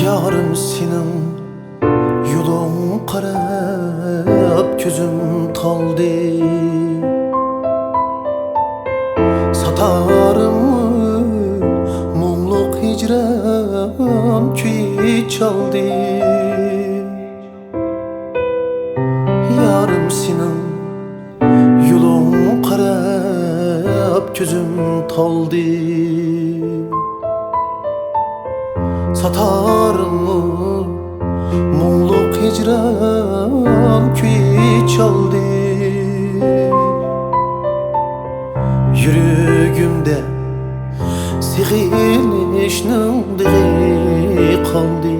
Yarım senin yolun qarab gözüm taldı. Satarım mumluk hicran küy çaldı. Yarım senin yolun qarab gözüm taldı. Satarım mumluk hicran küy çaldı. Yürügümde sigilişnin dığı kaldı.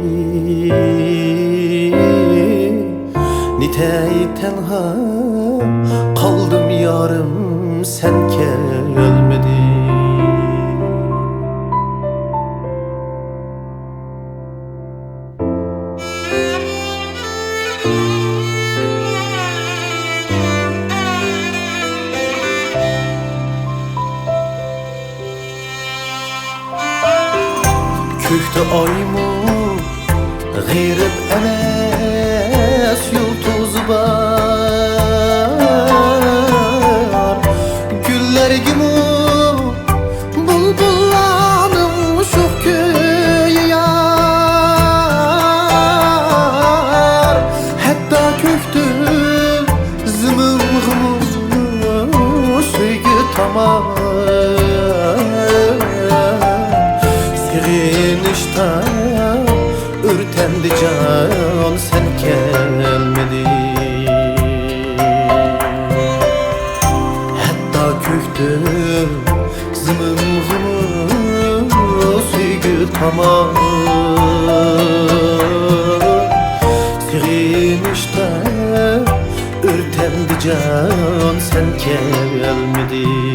Nitey tenha kaldım yarım, sen gelmedin. Kökte aymu g'irib emes yulduz var. Güller gibi bulbullanım şu köye yar. Hatta kökte zımımgımı sevgi tamam. Sevinişte ürtendi can, sen gelmedin. Hatta köktüm zımımgımı sevgi tamam. Sevinişte ürtendi can, sen gelmedin.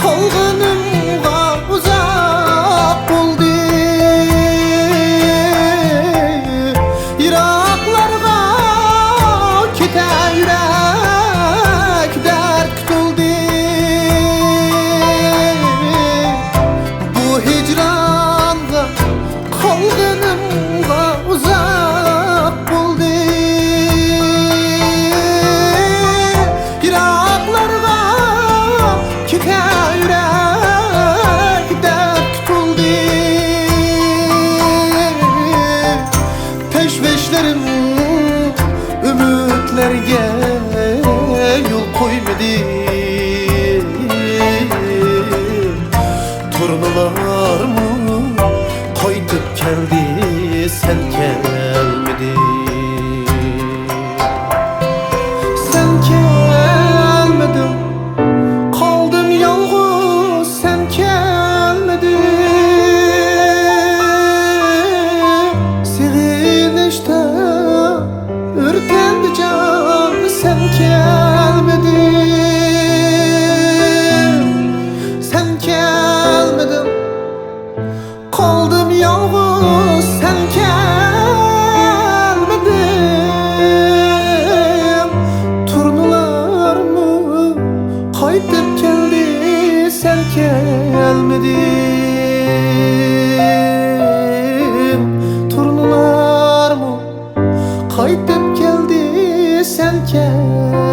Kalgınımga uzak buldu. Iraklarga kete yürek dert tutuldu. Bu hicranga kalgınımga uzak buldu. Iraklarga kete ümitlerge yol koymadı. Turnalarımı koydup geldi, sen gelmedin. Sen gelmedin, kaldım yalnız, sen gelmedin. Sevinişte ürtendi can, sen gelmedin. Sen gelmedin, kaldım yalnız, sen gelmedin. Turnalarımı kaytıp geldi, sen gelmedin. Turnalarımı kaytıp geldi, sen gelmedin.